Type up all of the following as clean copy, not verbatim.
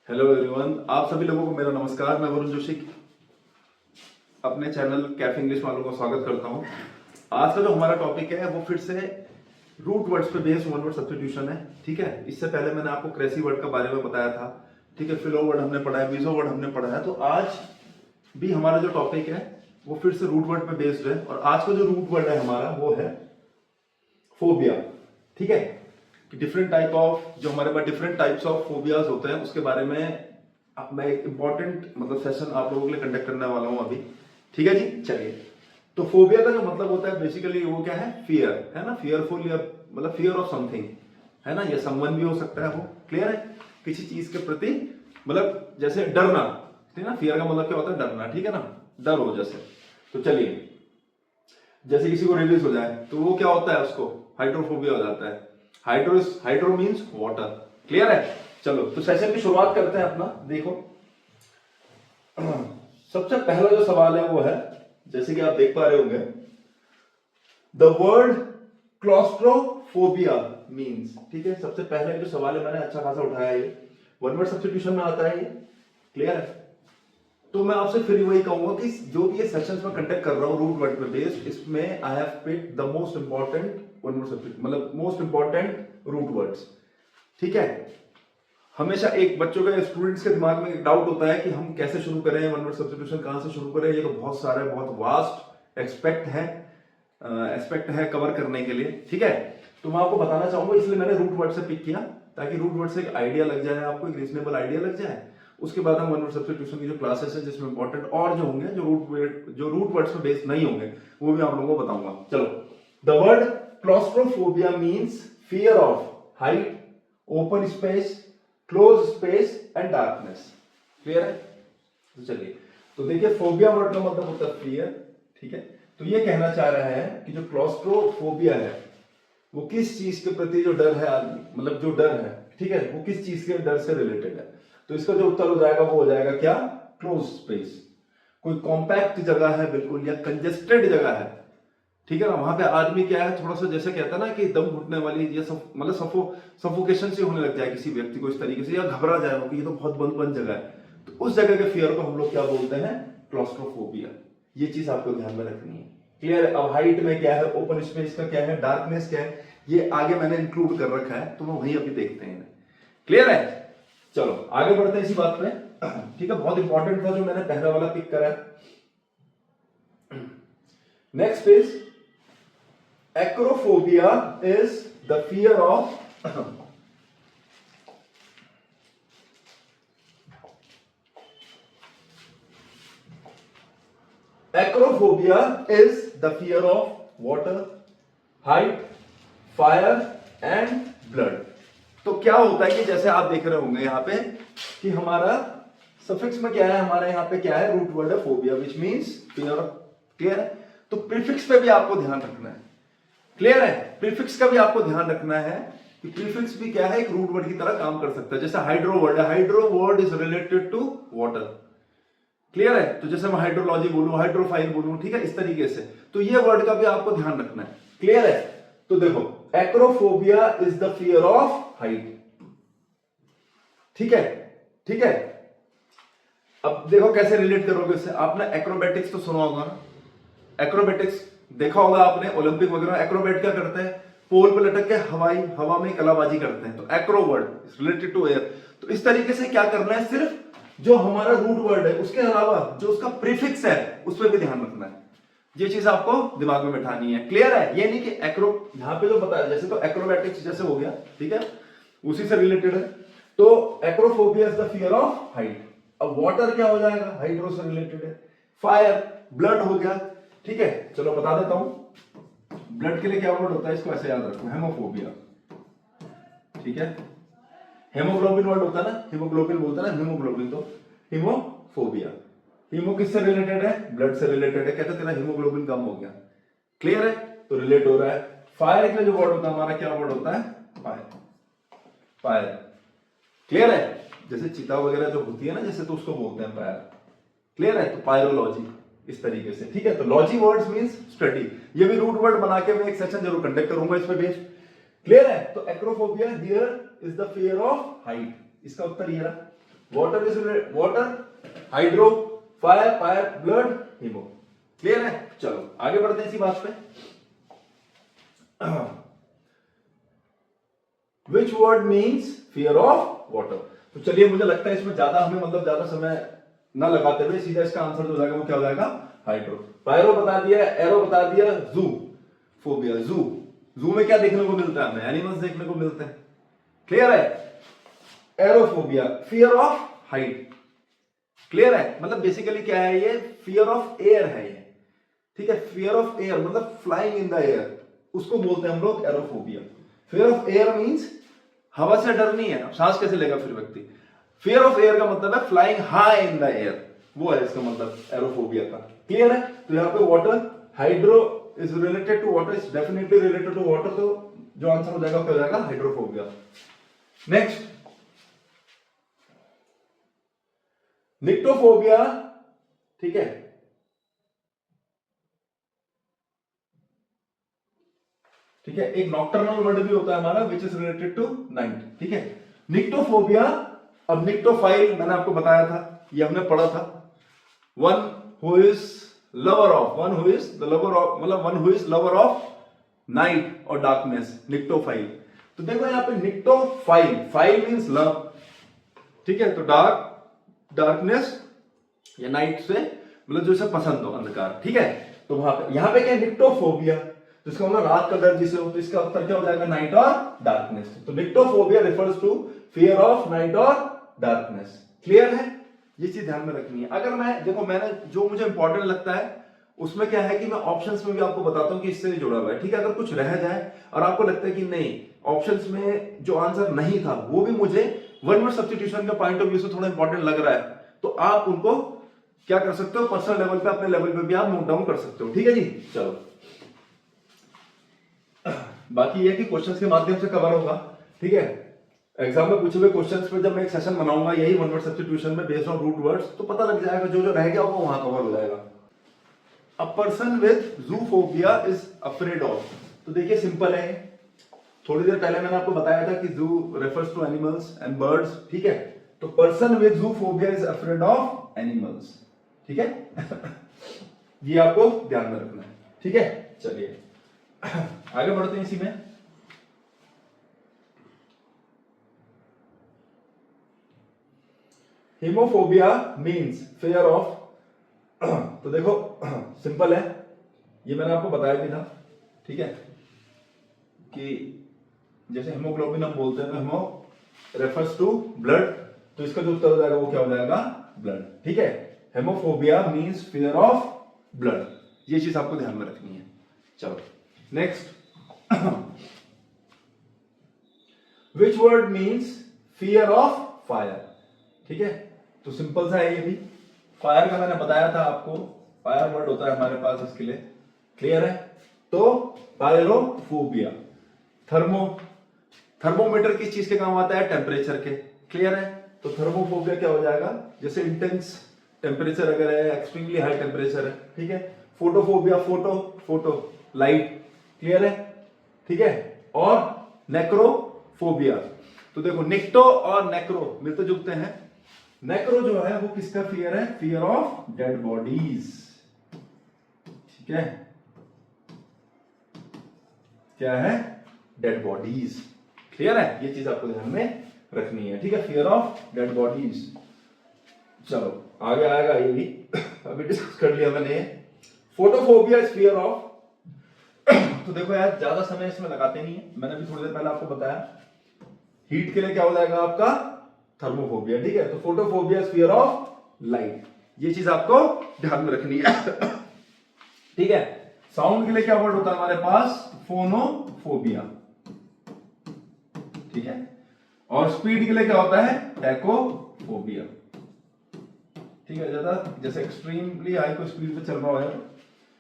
Hello everyone, आप सभी लोगों को मेरा नमस्कार। मैं वरुण जोशी अपने चैनल कैफ इंग्लिश वालों का स्वागत करता हूं। आज का जो हमारा टॉपिक है वो फिर से रूट वर्ड्स पे बेस्ड वन वर्ड सब्स्टिट्यूशन है। ठीक है, इससे पहले मैंने आपको क्रेसी वर्ड के बारे में बताया था। ठीक है, फिलो वर्ड हमने पढ़ा है, बीजो वर्ड हमने पढ़ा है। तो आज भी हमारा जो टॉपिक है वो फिर से रूट वर्ड पे बेस्ड है और आज का जो रूट वर्ड है हमारा वो है फोबिया। ठीक है, कि डिफरेंट टाइप ऑफ जो हमारे पास डिफरेंट टाइप्स ऑफ फोबियाज होते हैं उसके बारे में अब मैं एक इंपॉर्टेंट सेशन आप लोगों के लिए कंडक्ट करने वाला हूं अभी। ठीक है जी, चलिए। तो फोबिया का जो मतलब होता है बेसिकली वो क्या है, फियर है ना, फियरफुल या फियर ऑफ समथिंग है ना, या समवन भी हो सकता है। वो क्लियर है, किसी चीज के प्रति जैसे डरना। ठीक है ना, फियर का मतलब क्या होता है, डरना। ठीक है ना, डर हो जैसे। तो चलिए, जैसे किसी को रेबीज हो जाए तो वो क्या होता है, उसको हाइड्रोफोबिया हो जाता है। Hydro means water. क्लियर है। चलो, तो सेशन की शुरुआत करते हैं अपना। देखो, सबसे पहला जो सवाल है वो है, जैसे कि आप देख पा रहे होंगे, द वर्ड क्लॉस्ट्रोफोबिया मीन्स। ठीक है, सबसे पहले जो सवाल है मैंने अच्छा खासा उठाया है, ये वन वर्ड सब्स्टिट्यूशन में आता है ये। क्लियर है। तो मैं आपसे फिर वही कहूंगा कि जो भी ये सेशंस में कंडक्ट कर रहा हूं रूट वर्ड पे बेस्ड, इसमें I have picked the most important one word substitution, most important root words. ठीक है, हमेशा एक बच्चों के स्टूडेंट्स के दिमाग में एक डाउट होता है कि हम कैसे शुरू करें, वन वर्ड सब्स्टिट्यूशन कहां से शुरू करें। ये तो बहुत सारे, बहुत वास्ट एस्पेक्ट है कवर करने के लिए। ठीक है, तो मैं आपको बताना चाहूंगा, इसलिए मैंने रूट वर्ड से पिक किया ताकि रूट वर्ड से एक आइडिया लग जाए, आपको एक रीजनेबल आइडिया लग जाए। उसके बाद हम वन वर्ड सब्स्टिट्यूशन की जो क्लासेस है जिसमें इंपॉर्टेंट और जो होंगे, जो रूट वर्ड्स पे बेस्ड नहीं होंगे, वो भी आप लोगों को बताऊंगा। चलो, the word claustrophobia means fear of height, open space, close space and darkness. Clear है। तो चलिए, तो देखिए, फोबिया वर्ड का मतलब होता है फियर। ठीक है, तो ये कहना चाह रहा है कि जो क्लॉस्ट्रोफोबिया है वो किस चीज के प्रति जो डर है आदमी, जो डर है, ठीक है, वो किस चीज के डर से रिलेटेड है। तो इसका जो उत्तर हो जाएगा वो हो जाएगा क्या, क्लोज स्पेस। कोई कॉम्पैक्ट जगह है बिल्कुल, या कंजेस्टेड जगह है। ठीक है ना, वहां पे आदमी क्या है, थोड़ा सा जैसे कहता है ना कि दम घुटने वाली, ये सब सफोकेशन से होने लग जाए किसी व्यक्ति को इस तरीके से, या घबरा जाए कि ये तो बहुत बंद जगह है, तो उस जगह के फियर को हम लोग क्या बोलते हैं, क्लॉस्ट्रोफोबिया। ये चीज आपको ध्यान में रखनी है। क्लियर है। अब हाइट में क्या है, ओपन स्पेस का क्या है, डार्कनेस क्या है, ये आगे मैंने इंक्लूड कर रखा है, तो वो वहीं अभी देखते हैं। क्लियर है। चलो आगे बढ़ते हैं इसी बात पे। ठीक है, बहुत इंपॉर्टेंट था जो मैंने पहला वाला पिक करा है। Next is acrophobia is the fear of acrophobia is the fear of water, height, fire and blood. तो क्या होता है कि जैसे आप देख रहे होंगे यहाँ पे कि हमारा सफिक्स में क्या है, हमारे यहाँ पे क्या है, रूट वर्ड है phobia which means fear. Clear है। तो प्रीफिक्स पे भी आपको ध्यान रखना है। क्लियर है, प्रीफिक्स का भी आपको ध्यान रखना है कि प्रीफिक्स भी क्या है, एक रूट वर्ड की तरह काम कर सकता है। जैसे हाइड्रो वर्ड है, hydro word is related to water. Clear है। तो जैसे मैं हाइड्रोलॉजी बोलूं, हाइड्रोफाइल बोलूं, ठीक है, इस तरीके से। तो ये वर्ड का भी आपको ध्यान रखना है। क्लियर है। तो देखो, acrophobia is the fear of height. ठीक है, ठीक है। अब देखो कैसे रिलेट करोगे इससे। आपने एक्रोबैटिक्स तो सुना होगा ना, एक्रोबैटिक्स देखा होगा आपने, ओलंपिक वगैरह। एक्रोबैट क्या करते हैं, पोल पे लटक के हवा में कलाबाजी करते हैं। तो acro word related to air. तो इस तरीके से क्या करना है, सिर्फ जो हमारा रूट वर्ड है उसके अलावा जो उसका प्रीफिक्स है उस पर भी ध्यान रखना है। ये चीज आपको दिमाग में बिठानी है। क्लियर है। ये नहीं कि एक्रो यहां पे जो बताया, जैसे तो एक्रोबैटिक्स जैसे हो गया, ठीक है, उसी से रिलेटेड है। तो acrophobia is the fear of height. अब वाटर क्या हो जाएगा, हाइड्रो से रिलेटेड है। फायर, ब्लड हो गया। ठीक है, चलो बता देता हूं ब्लड के लिए क्या वर्ड होता है, इसको ऐसे याद रखो, हेमोफोबिया। ठीक है, हेमोग्लोबिन वर्ड होता है ना, हीमोग्लोबिन बोलता है ना, हीमोग्लोबिन, तो हीमोफोबिया। हीमो किससे रिलेटेड है, ब्लड से रिलेटेड है। कहते तेरा हीमोग्लोबिन कम हो गया। क्लियर है, तो रिलेट हो रहा है। फायर के लिए जो वर्ड होता है हमारा, क्या वर्ड होता है, फायर। फायर। क्लियर है। जैसे चिता वगैरह जो होती है ना, जैसे, तो उसको बोलते हैं फायर। क्लियर है। तो पायरोलॉजी इस तरीके से। ठीक है, तो लॉजी वर्ड्स मींस स्टडी। ये भी रूट वर्ड बना के मैं एक सेशन जरूर कंडक्ट करूंगा इस पे बेस्ड। क्लियर है। तो acrophobia here is the fear of height. इसका उत्तर ये रहा। Water is water, hydro fire, fire blood, haemo. Clear है? चलो आगे बढ़ते हैं इसी बात पे। Which word means fear of water? तो चलिए, मुझे लगता है इसमें ज्यादा हमें मतलब ज्यादा समय ना लगाते हुए सीधा इसका आंसर जो जाएगा वो क्या हो जाएगा? हाइड्रो। पायरो बता दिया, एरो बता दिया, जू फोबिया। जू में क्या देखने को मिलता है? हमें एनिमल्स देखने को मिलते हैं। क्लियर है? Aerophobia, fear of height. Clear है? मतलब बेसिकली क्या है ये? फियर ऑफ एयर है ये। ठीक है, फियर ऑफ एयर मतलब फ्लाइंग इन द एयर, उसको बोलते हैं हम लोग aerophobia. Fear of air means हवा से डर नहीं है, अब सांस कैसे लेगा फिर व्यक्ति। फियर ऑफ एयर का मतलब है flying high in the air, वो है इसका मतलब एरोफोबिया का। क्लियर है? तो यहाँ पे water, hydro is related to water, is definitely related to water, तो जो आंसर हो जाएगा क्या हो जाएगा? हाइड्रोफोबिया। Next, nyctophobia. ठीक है, ठीक है, एक नॉक्टर्नल वर्ड भी होता है हमारा which is related to night. ठीक है, निक्टोफोबिया। अब निक्टोफाइल मैंने आपको बताया था, ये हमने पढ़ा था। One who is lover of, one who is the lover of, मतलब one who is lover of night और डार्कनेस, निक्टोफाइल। तो देखो यहाँ पे निक्टोफाइल, फाइल मींस लव। ठीक है, तो डार्कनेस या नाइट से मतलब जो इसे पसंद हो, अंधकार। ठीक है, तो वहां पे यहाँ पे क्या है? निक्टोफोबिया, तो इसका मतलब रात का डर जिसे हो, तो इसका उत्तर क्या हो जाएगा? नाइट और डार्कनेस। तो nyctophobia refers to fear of night और डार्कनेस। क्लियर है? ये चीज ध्यान में रखनी है। अगर मैं देखो, मैंने जो मुझे इंपॉर्टेंट लगता है उसमें क्या है कि मैं ऑप्शंस में भी आपको बताता हूं कि इससे जुड़ा हुआ है। ठीक है, अगर कुछ रह जाए और आपको लगता है कि नहीं ऑप्शंस में जो आंसर नहीं था वो भी मुझे वन वर्ड सब्स्टिट्यूशन का पॉइंट ऑफ व्यू से थोड़ा इंपॉर्टेंट लग रहा है, तो आप उनको क्या कर सकते हो? पर्सनल लेवल पे, अपने लेवल पे भी आप नोट डाउन कर सकते हो। ठीक है जी, चलो। बाकी ये कि क्वेश्चंस के माध्यम से कवर होगा। ठीक है, एग्जाम में पूछे हुए क्वेश्चंस पे जब मैं एक सेशन बनाऊंगा यही वन वर्ड सब्स्टिट्यूशन में बेस्ड ऑन रूट वर्ड्स, तो पता लग जाएगा जो जो रह गया वो वहां कवर हो जाएगा। A person with zoophobia is afraid of. तो देखिए सिंपल है, थोड़ी देर पहले मैंने आपको बताया था कि zoo refers to animals and birds. ठीक है, तो person with zoophobia is afraid of animals. ठीक है ये आपको ध्यान में रखना है। ठीक है, चलिए आगे बढ़ते हैं इसी में। हीमोफोबिया मींस फियर ऑफ। तो देखो सिंपल है, ये मैंने आपको बताया भी था। ठीक है, कि जैसे हेमोग्लोबिन हम बोलते हैं तो हेमो रेफर्स टू ब्लड, तो इसका जो उत्तर हो जाएगा वो क्या हो जाएगा? ब्लड। ठीक है, haemophobia means fear of blood, ये चीज आपको ध्यान में रखनी है। चलो next, which word means fear of fire? ठीक है, तो सिंपल सा है ये भी। फायर का मैंने बताया था आपको, फायर वर्ड होता है हमारे पास इसके लिए। क्लियर है? तो पायरोफोबिया। थर्मोमीटर किस चीज के काम आता है? टेम्परेचर के। क्लियर है? तो थर्मोफोबिया क्या हो जाएगा? जैसे इंटेंस टेम्परेचर अगर है, एक्सट्रीमली हाई टेम्परेचर है। ठीक है, फोटोफोबिया, फोटो लाइट। क्लियर है? ठीक है, और नेक्रोफोबिया। तो देखो निक्टो और नेक्रो मिलते जुलते हैं। नेक्रो जो है वो किसका फियर है? Fear of dead bodies. ठीक है, क्या है? Dead bodies. क्लियर है? ये चीज आपको ध्यान में रखनी है। ठीक है, फियर ऑफ डेड बॉडीज। चलो आगे आएगा ये भी अभी डिस्कस कर लिया मैंने। Photophobia is fear of. तो देखो यार, ज्यादा समय इसमें लगाते नहीं है, मैंने भी थोड़ी देर पहले आपको बताया। हीट के लिए क्या हो जाएगा आपका? थर्मोफोबिया। ठीक है, तो photophobia is fear of light, ये चीज आपको ध्यान में रखनी है। ठीक है, साउंड के लिए क्या वर्ड होता है हमारे पास? फोनोफोबिया। ठीक है, और स्पीड के लिए क्या होता है? टैकोफोबिया। ठीक है, ज्यादा जैसे एक्सट्रीमली हाई को स्पीड पे चल रहा है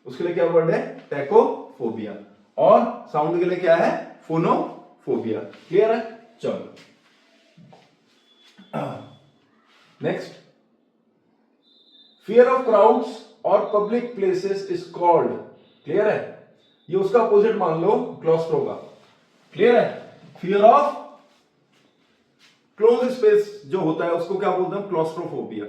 उसके लिए क्या वर्ड है? टैकोफोबिया। और साउंड के लिए क्या है? फोनोफोबिया। क्लियर है? चलो नेक्स्ट, फियर ऑफ क्राउड्स और public places is called. Clear है? ये उसका अपोजिट मान लो क्लॉस्ट्रो का। क्लियर है? फियर ऑफ क्लोज स्पेस जो होता है उसको क्या बोलते हैं, क्लॉस्ट्रोफोबिया,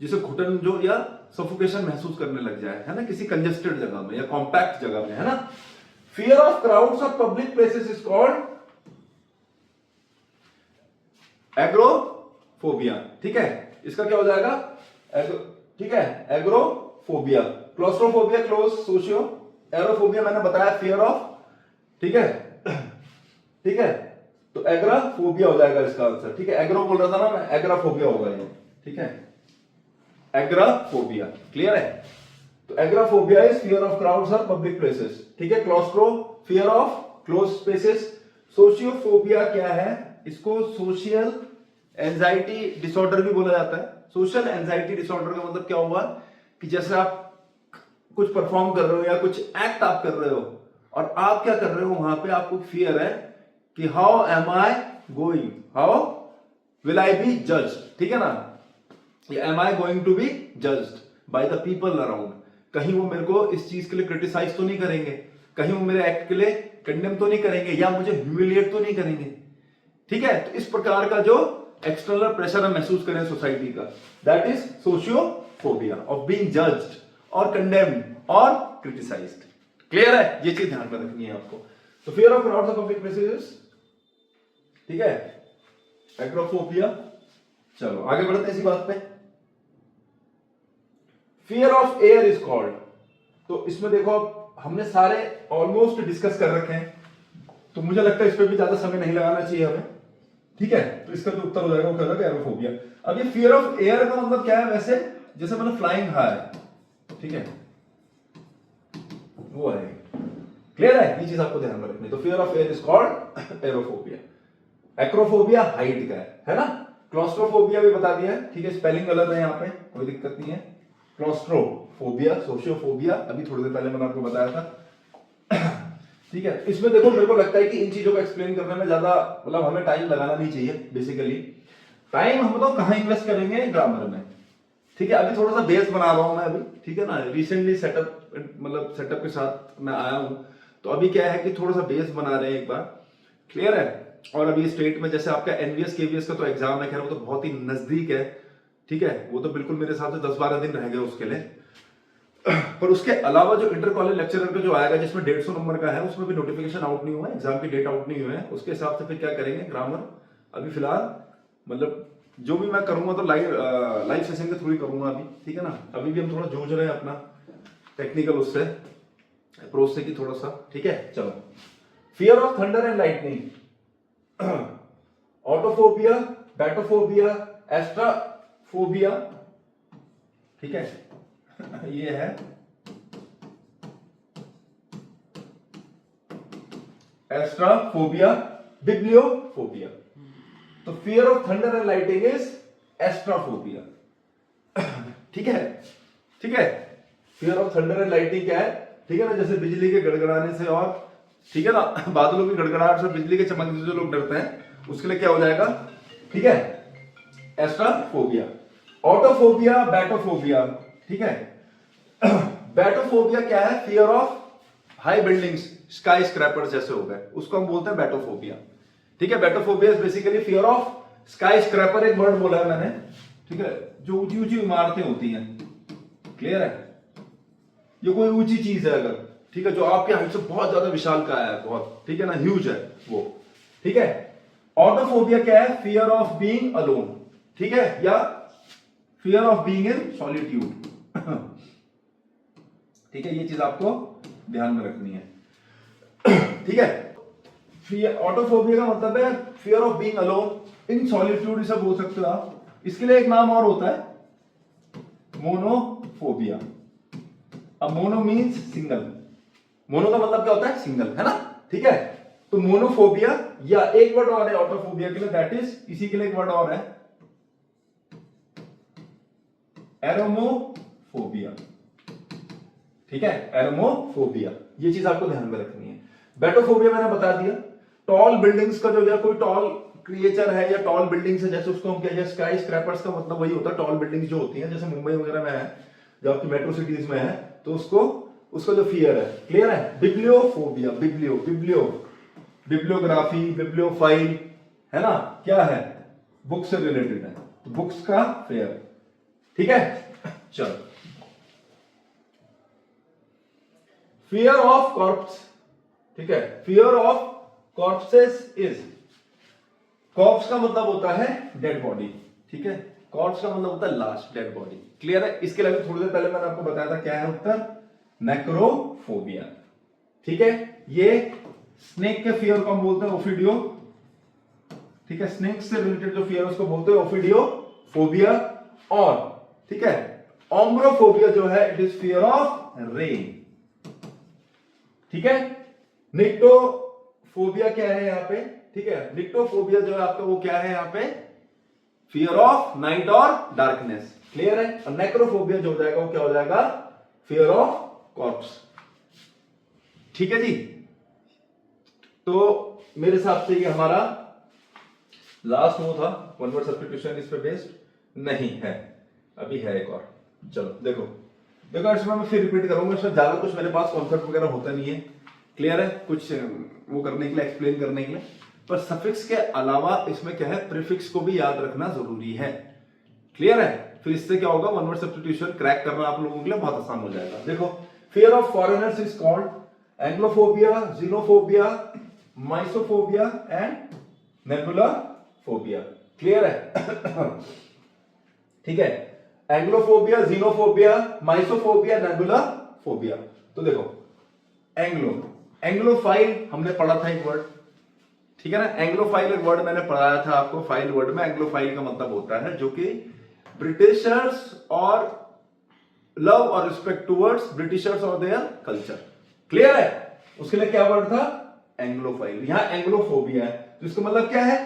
जिसे घुटन जो या सफोकेशन महसूस करने लग जाए, है ना, किसी कंजेस्टेड जगह में या कॉम्पैक्ट जगह में, है ना। फियर ऑफ क्राउड्स और public places is called agoraphobia. ठीक है, इसका क्या हो जाएगा, ठीक है, agoraphobia. Claustrophobia close, socio, aerophobia मैंने बताया फियर ऑफ, ठीक है, ठीक है, तो एग्राफोबिया हो जाएगा इसका आंसर। ठीक है, एग्रो बोल रहा था ना मैं, एग्राफोबिया होगा ये। ठीक है, एग्राफोबिया, क्लियर है। तो एग्राफोबिया इज फियर ऑफ क्राउड्स और पब्लिक प्लेसेस। ठीक है, क्लॉस्ट्रो फियर ऑफ क्लोज स्पेसेस। सोशियोफोबिया क्या है, इसको सोशल एंजाइटी डिसऑर्डर भी बोला जाता है। सोशल एंजाइटी डिसऑर्डर का मतलब क्या हुआ कि जैसे आप कुछ परफॉर्म कर रहे हो या कुछ एक्ट आप कर रहे हो और आप क्या कर रहे हो, वहां पे आपको फियर है कि how am I going, how will I be judged. ठीक है ना, am I going to be judged by the people around. कहीं वो मेरे को इस चीज के लिए क्रिटिसाइज तो नहीं करेंगे, कहीं वो मेरे एक्ट के लिए कंडेम तो नहीं करेंगे या मुझे ह्यूमिलिएट तो नहीं करेंगे। ठीक है, तो इस प्रकार का जो एक्सटर्नल प्रेशर हम महसूस करें सोसाइटी का, that is sociophobia of being judged और कंडेम्ड और क्रिटिसाइज्ड। क्लियर है, ये चीज ध्यान में रखनी है आपको। तो फियर ऑफ क्राउड्स और पब्लिक प्लेसेस, ठीक है, एग्रोफोबिया। चलो आगे बढ़ते हैं इसी बात पे। Fear of air is called, तो इसमें देखो हमने सारे ऑलमोस्ट डिस्कस कर रखे हैं, तो मुझे लगता है इस पे भी ज्यादा समय नहीं लगाना चाहिए हमें। ठीक है, तो इसका जो उत्तर हो जाएगा वो क्या होगा, एरोफोबिया। अब ये फियर ऑफ एयर का मतलब क्या है, वैसे जैसे मतलब फ्लाइंग हाई, ठीक है, वो है। क्लियर है, ये चीज आपको ध्यान में रखनी है। तो fear of air is called aerophobia. Acrophobia height का है ना। क्लॉस्ट्रोफोबिया भी बता दिया है, ठीक है, स्पेलिंग गलत है यहाँ पे, कोई दिक्कत नहीं है। क्लॉस्ट्रोफोबिया, सोशियोफोबिया अभी थोड़ी देर पहले मैंने आपको बताया था। ठीक है, इसमें देखो मेरे को लगता है कि इन चीजों को एक्सप्लेन करने में ज्यादा मतलब हमें टाइम लगाना नहीं चाहिए। बेसिकली टाइम हम तो कहां इन्वेस्ट करेंगे, ग्रामर में। ठीक है, अभी थोड़ा सा बेस बना रहा हूं मैं अभी, ठीक है ना, रिसेंटली सेटअप मतलब सेटअप के साथ मैं आया हूं, तो अभी क्या है कि थोड़ा सा बेस बना रहे हैं एक बार। क्लियर है, और अभी स्टेट में जैसे आपका एनवीएस केवीएस का तो एग्जाम है, खैर वो तो बहुत ही नजदीक है। ठीक है, वो तो बिल्कुल मेरे हिसाब से 10-12 दिन रह गए उसके लिए। पर उसके अलावा जो इंटर कॉलेज लेक्चरर का जो आएगा जिसमें 150 नंबर का है, उसमें भी नोटिफिकेशन आउट नहीं हुआ है, एग्जाम की डेट आउट नहीं हुई है। उसके हिसाब से फिर क्या करेंगे, ग्रामर अभी फिलहाल मतलब जो भी मैं करूंगा तो लाइव सेशन के थ्रू ही करूंगा अभी। ठीक है ना, अभी भी हम थोड़ा जूझ रहे हैं अपना टेक्निकल उससे अप्रोच से कि थोड़ा सा। ठीक है, चलो। Fear of thunder and lightning, autophobia, batophobia, astraphobia, ठीक है, ये है एस्ट्राफोबिया, बिब्लियोफोबिया। तो fear of thunder and lighting is astraphobia. ठीक है, ठीक है, fear of thunder and lighting क्या है, ठीक है ना, जैसे बिजली के गड़गड़ाने से और ठीक है ना बादलों की गड़गड़ाहट से, बिजली के चमकने से जो लोग डरते हैं, उसके लिए क्या हो जाएगा, ठीक है, एस्ट्राफोबिया। ऑटोफोबिया, बैटोफोबिया, ठीक है। बैटोफोबिया क्या है, fear of high buildings, sky scrapers जैसे हो गए, उसको हम बोलते हैं बैटोफोबिया। ठीक है, batophobia is basically fear of skyscraper, एक वर्ड बोला है मैंने, ठीक है, जो ऊंची ऊंची इमारतें होती हैं। क्लियर है, ये कोई ऊंची चीज है अगर, ठीक है, जो आपके हाइट से बहुत ज्यादा विशाल का है, बहुत, ठीक है ना, ह्यूज है वो। ठीक है, ऑटोफोबिया क्या है, फियर ऑफ बीइंग अलोन, ठीक है, या fear of being in solitude. ठीक है, ये चीज आपको ध्यान में रखनी है। ठीक है, ऑटोफोबिया का मतलब है fear of being alone in solitude, इसे बोल सकते हो आप। इसके लिए एक नाम और होता है, मोनोफोबिया। अब मोनो मीन्स सिंगल, मोनो का मतलब क्या होता है, सिंगल, है ना। ठीक है, तो मोनोफोबिया, या एक वर्ड और है ऑटोफोबिया के लिए, दैट इज, इसी के लिए एक वर्ड और है, एरोमोफोबिया। ठीक है, एरोमोफोबिया, ये चीज आपको ध्यान में रखनी है। बैटोफोबिया मैंने बता दिया, टॉल बिल्डिंग्स का जो, या कोई टॉल क्रिएचर है या टॉल बिल्डिंग्स है, जैसे उसको हम क्या, स्काई स्क्रैपर्स का मतलब वही होता है, टॉल बिल्डिंग्स जो होती हैं, जैसे मुंबई वगैरह में है, जो आपकी मेट्रो सिटीज में है, तो उसको जो फियर है। क्लियर है, बिब्लियोफोबिया, बिब्लियोग्राफी, बिब्लियोफाइल, है ना, क्या है, बुक से रिलेटेड है, तो बुक्स का फेयर, ठीक है। चलो, फियर ऑफ कॉर्प्स, ठीक है, फियर ऑफ कॉर्प्सेस इज, कॉर्प्स का मतलब होता है डेड बॉडी, ठीक है, कॉर्प्स का मतलब होता है लाश, डेड बॉडी, क्लियर है। इसके अलावा थोड़ी देर पहले मैंने आपको बताया था क्या है उत्तर, नेक्रोफोबिया, ठीक है। ये स्नेक के फियर को हम बोलते हैं ओफिडियो, ठीक है, स्नेक से रिलेटेड जो फियर उसको बोलते हैं ओफिडियो फोबिया, और ठीक है ओम्ब्रोफोबिया जो है it is fear of rain, ठीक है। निक्टोफोबिया क्या है यहाँ पे, ठीक है, निक्टोफोबिया जो है आपका वो क्या है यहाँ पे, फियर ऑफ नाइट और डार्कनेस, क्लियर है। और नेक्रोफोबिया जो हो जाएगा वो क्या हो जाएगा, फियर ऑफ कॉर्प्स, ठीक है जी। तो मेरे हिसाब से ये हमारा लास्ट वो था, वन वर्ड सब्स्टिट्यूशन इस पे बेस्ड नहीं है, अभी है एक और। चलो देखो देखो, इसमें मैं फिर रिपीट करूंगा, इसमें ज्यादा कुछ मेरे पास कॉन्सेप्ट वगैरह होता नहीं है, क्लियर है, कुछ वो करने के लिए, एक्सप्लेन करने के लिए, पर सफिक्स के अलावा इसमें क्या है, प्रीफिक्स को भी याद रखना जरूरी है, क्लियर है। फिर इससे क्या होगा, वन वर्ड सब्स्टिट्यूशन क्रैक करना आप लोगों के लिए बहुत आसान हो जाएगा। देखो, fear of foreigners is called anglophobia, xenophobia, mysophobia and nebulaphobia, clear है। ठीक है, एंग्लोफोबिया, जीनोफोबिया, माइसोफोबिया, नेबुलाफोबिया। तो देखो, एंग्लोफाइल हमने पढ़ा था एक वर्ड, ठीक है ना, एंग्लोफाइल एक वर्ड मैंने पढ़ाया था आपको, फाइल वर्ड में एंग्लोफाइल का मतलब होता है जो कि ब्रिटिशर्स और लव और रिस्पेक्ट टुवर्ड्स ब्रिटिशर्स और देयर कल्चर, क्लियर है। उसके लिए क्या वर्ड था, एंग्लोफाइल। यहां एंग्लोफोबिया है, तो इसका मतलब क्या है,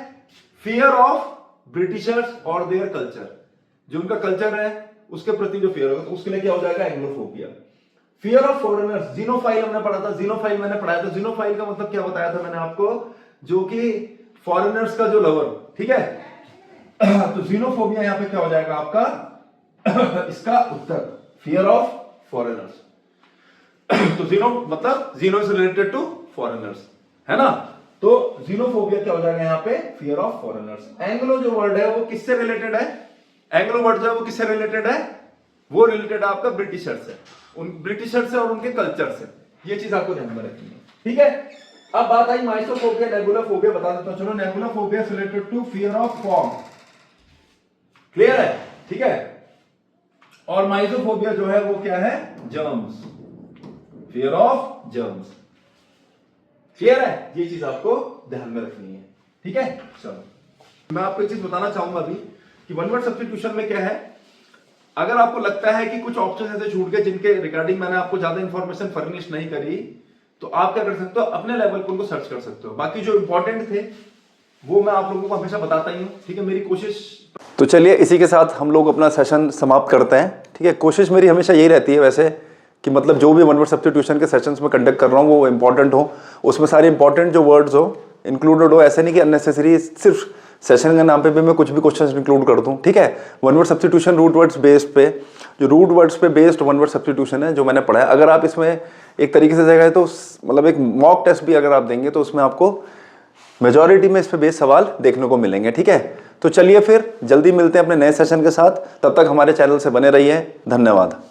फियर ऑफ ब्रिटिशर्स और देयर कल्चर, जो उनका कल्चर है उसके प्रति जो फियर होगा, तो उसके लिए क्या हो जाएगा, एंग्लोफोबिया। फियर ऑफ फॉरेनर्स, जीनोफाइल हमने पढ़ा था, जीनोफाइल मैंने पढ़ाया था, जीनोफाइल का मतलब क्या बताया था मैंने आपको, जो कि फॉरेनर्स का जो लवर, ठीक है। तो जीनोफोबिया यहां पे क्या हो जाएगा आपका, इसका उत्तर फियर ऑफ फॉरेनर्स। तो जीनो मतलब जीनो इज रिलेटेड टू फॉरेनर्स, है ना, तो जीनोफोबिया क्या हो जाएगा यहाँ पे, फियर ऑफ फॉरेनर्स। एंग्लो जो वर्ड है वो किससे रिलेटेड है, एंग्लो वर्ड जो है वो किससे रिलेटेड है, वो रिलेटेड है आपका ब्रिटिशर से, उन ब्रिटिशर से और उनके कल्चर से, ये चीज आपको ध्यान में रखनी है, ठीक है। अब बात आई माइसोफोबिया, नेबुलाफोबिया, बता देता हूं चलो। Nebulaphobia is related to fear of fog, clear है, ठीक है। और माइसोफोबिया जो है वो क्या है, germs, fear of germs, clear है। ये चीज आपको ध्यान में रखनी है, ठीक है। चलो मैं आपको एक चीज बताना चाहूंगा अभी कि वन वर्ड सब्स्टिट्यूशन में क्या है, अगर आपको लगता है कि कुछ ऑप्शन ऐसे छूट गए जिनके रिगार्डिंग मैंने आपको ज्यादा इंफॉर्मेशन फर्निश नहीं करी, तो आप क्या कर सकते हो, अपने लेवल पर उनको सर्च कर सकते हो। बाकी जो इंपॉर्टेंट थे वो मैं आप लोगों को हमेशा बताता ही हूँ, ठीक है, मेरी कोशिश। तो चलिए इसी के साथ हम लोग अपना सेशन समाप्त करते हैं, ठीक है। कोशिश मेरी हमेशा यही रहती है वैसे कि मतलब जो भी वन वर्ड सब्स्टिट्यूशन के सेशंस में कंडक्ट कर रहा हूँ वो इंपॉर्टेंट हो, उसमें सारे इंपॉर्टेंट जो वर्ड्स हो इंक्लूडेड हो, ऐसे नहीं कि अननेसेसरी सिर्फ सेशन के नाम पे भी मैं कुछ भी क्वेश्चन इंक्लूड कर दूं, ठीक है। One word substitution root words based पे, जो रूट वर्ड्स पे बेस्ड वन वर्ड सब्स्टिट्यूशन है जो मैंने पढ़ा है, अगर आप इसमें एक तरीके से जाएगा तो मतलब एक मॉक टेस्ट भी अगर आप देंगे तो उसमें आपको मेजॉरिटी में इस पे बेस्ड सवाल देखने को मिलेंगे, ठीक है। तो चलिए फिर जल्दी मिलते हैं अपने नए सेशन के साथ, तब तक हमारे चैनल से बने रहिए, धन्यवाद।